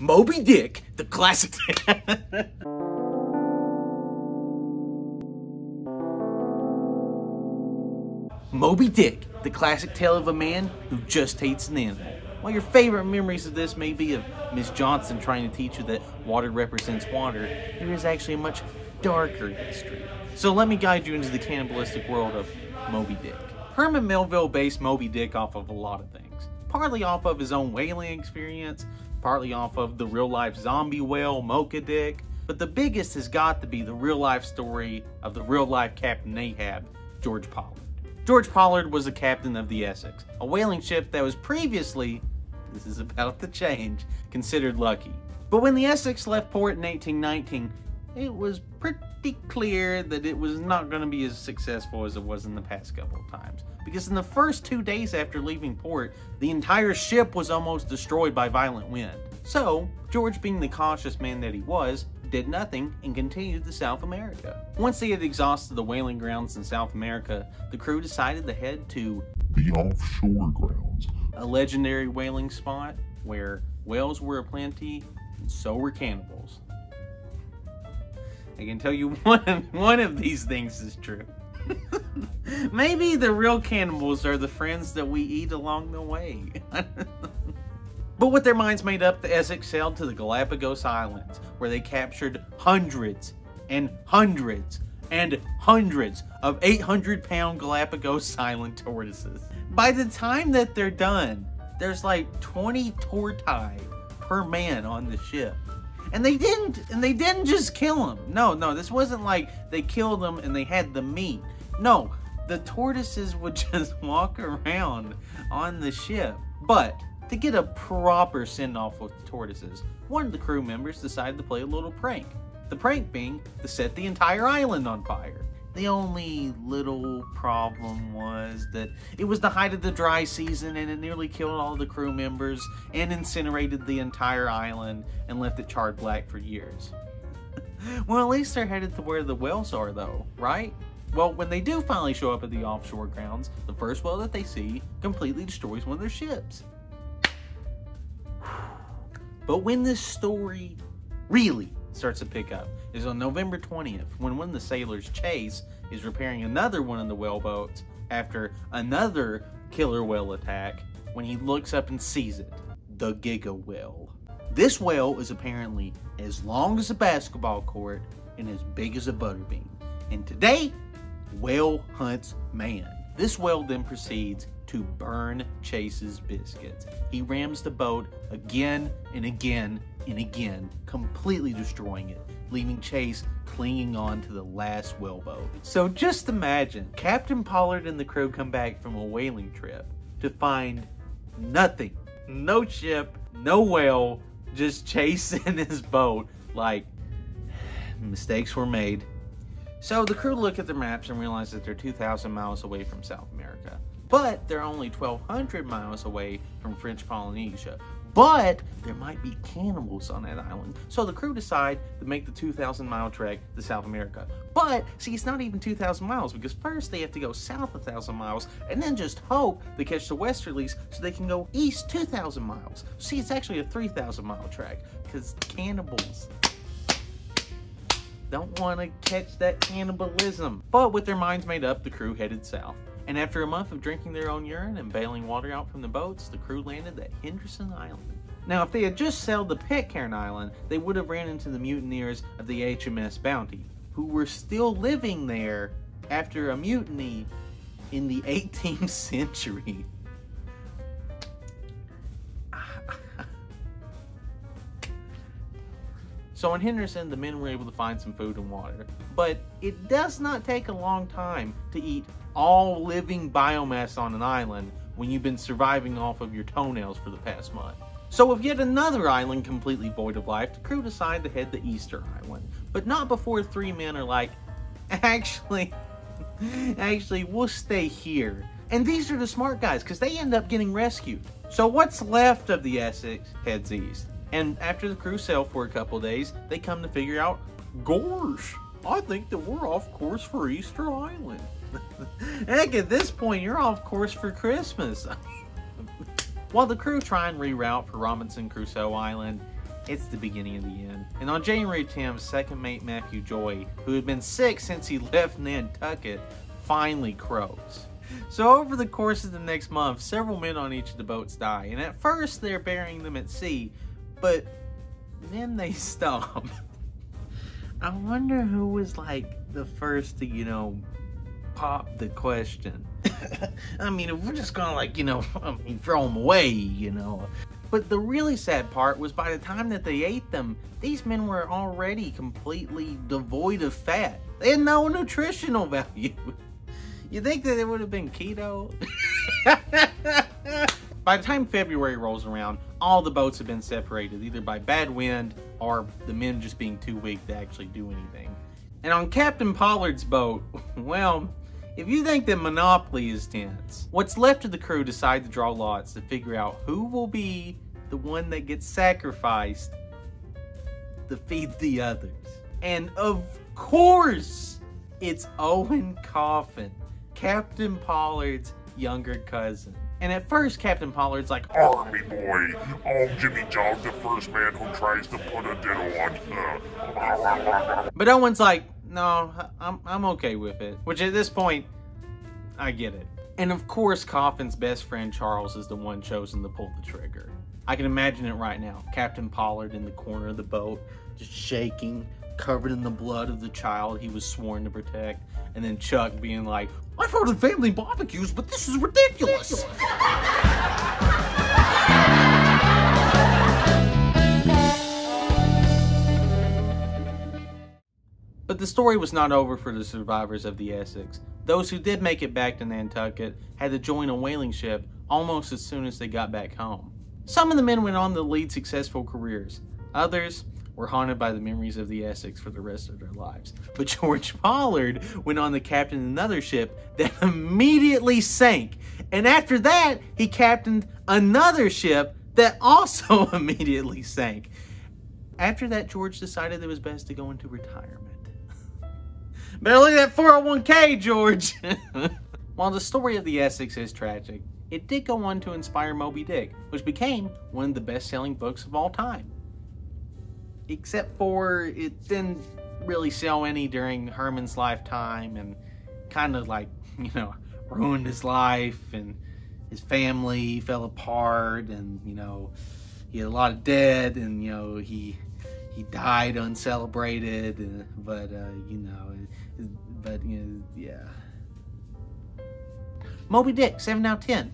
Moby Dick, the classic. Moby Dick, the classic tale of a man who just hates an animal. While your favorite memories of this may be of Miss Johnson trying to teach you that water represents water, there is actually a much darker history. So let me guide you into the cannibalistic world of Moby Dick. Herman Melville based Moby Dick off of a lot of things. Partly off of his own whaling experience, partly off of the real-life zombie whale, Mocha Dick, but the biggest has got to be the real-life story of the real-life Captain Ahab, George Pollard. George Pollard was the captain of the Essex, a whaling ship that was previously, this is about to change, considered lucky. But when the Essex left port in 1819, it was pretty clear that it was not going to be as successful as it was in the past couple of times. Because in the first 2 days after leaving port, the entire ship was almost destroyed by violent wind. So, George, being the cautious man that he was, did nothing and continued to South America. Once they had exhausted the whaling grounds in South America, the crew decided to head to the offshore grounds, a legendary whaling spot where whales were aplenty and so were cannibals. I can tell you one of these things is true. Maybe the real cannibals are the friends that we eat along the way. But with their minds made up, the Essex sailed to the Galapagos Islands, where they captured hundreds and hundreds and hundreds of 800-pound Galapagos Island tortoises. By the time that they're done, there's like 20 tortoise per man on the ship. And they didn't just kill them. No, this wasn't like they killed them and they had the meat. No, the tortoises would just walk around on the ship. But to get a proper send-off with the tortoises, one of the crew members decided to play a little prank. The prank being to set the entire island on fire. The only little problem was that it was the height of the dry season and it nearly killed all the crew members and incinerated the entire island and left it charred black for years. Well, at least they're headed to where the whales are though, right? Well, when they do finally show up at the offshore grounds, the first whale that they see completely destroys one of their ships. But when this story really starts to pick up is on November 20th, when one of the sailors, Chase, is repairing another one of the whaleboats after another killer whale attack, when he looks up and sees it, the Giga Whale. This whale is apparently as long as a basketball court and as big as a butterbean. And today, whale hunts man. This whale then proceeds to burn Chase's biscuits. He rams the boat again and again and again, completely destroying it, leaving Chase clinging on to the last whaleboat. So just imagine, Captain Pollard and the crew come back from a whaling trip to find nothing. No ship, no whale, just Chase in his boat. Like, mistakes were made. So the crew look at their maps and realize that they're 2,000 miles away from South America. But they're only 1,200 miles away from French Polynesia. But there might be cannibals on that island. So the crew decide to make the 2,000-mile trek to South America. But, see, it's not even 2,000 miles because first they have to go south 1,000 miles and then just hope they catch the westerlies so they can go east 2,000 miles. See, it's actually a 3,000-mile trek because cannibals don't want to catch that cannibalism. But with their minds made up, the crew headed south. And after a month of drinking their own urine and bailing water out from the boats, the crew landed at Henderson Island. Now, if they had just sailed to Pitcairn Island, they would have ran into the mutineers of the HMS Bounty, who were still living there after a mutiny in the 18th century. So in Henderson, the men were able to find some food and water. But it does not take a long time to eat all living biomass on an island when you've been surviving off of your toenails for the past month. So with yet another island completely void of life, the crew decide to head to Easter Island. But not before three men are like, actually, we'll stay here. And these are the smart guys, because they end up getting rescued. So what's left of the Essex heads east. And after the crew sail for a couple days, they come to figure out, gosh, I think that we're off course for Easter Island. Heck, at this point, you're off course for Christmas. While the crew try and reroute for Robinson Crusoe Island, It's the beginning of the end. And on January 10th, second mate Matthew Joy, who had been sick since he left Nantucket, finally croaks. So over the course of the next month, several men on each of the boats die. And at first, they're burying them at sea, but then they stop. I wonder who was like the first to, you know, pop the question. I mean, if we're just gonna like, you know, throw them away, you know. But the really sad part was by the time that they ate them, these men were already completely devoid of fat. They had no nutritional value. You think that it would have been keto? By the time February rolls around, all the boats have been separated, either by bad wind or the men just being too weak to actually do anything. And on Captain Pollard's boat, well, if you think that Monopoly is tense, what's left of the crew decide to draw lots to figure out who will be the one that gets sacrificed to feed the others. And of course, it's Owen Coffin, Captain Pollard's younger cousin. And at first, Captain Pollard's like, Army boy, I'm Jimmy Jog, the first man who tries to put a ditto on you. But Owen's like, no, I'm okay with it. Which at this point, I get it. And of course, Coffin's best friend Charles is the one chosen to pull the trigger. I can imagine it right now. Captain Pollard in the corner of the boat, just shaking, covered in the blood of the child he was sworn to protect. And then Chuck being like, I've heard of family barbecues, but this is ridiculous. But the story was not over for the survivors of the Essex. Those who did make it back to Nantucket had to join a whaling ship almost as soon as they got back home. Some of the men went on to lead successful careers. Others were haunted by the memories of the Essex for the rest of their lives. But George Pollard went on to captain another ship that immediately sank. And after that, he captained another ship that also immediately sank. After that, George decided it was best to go into retirement. Better look at that 401k, George! While the story of the Essex is tragic, it did go on to inspire Moby Dick, which became one of the best-selling books of all time. Except for it didn't really sell any during Herman's lifetime and kind of like, you know, ruined his life and his family fell apart and, you know, he had a lot of debt and, you know, he died uncelebrated, yeah. Moby Dick, 7 out of 10.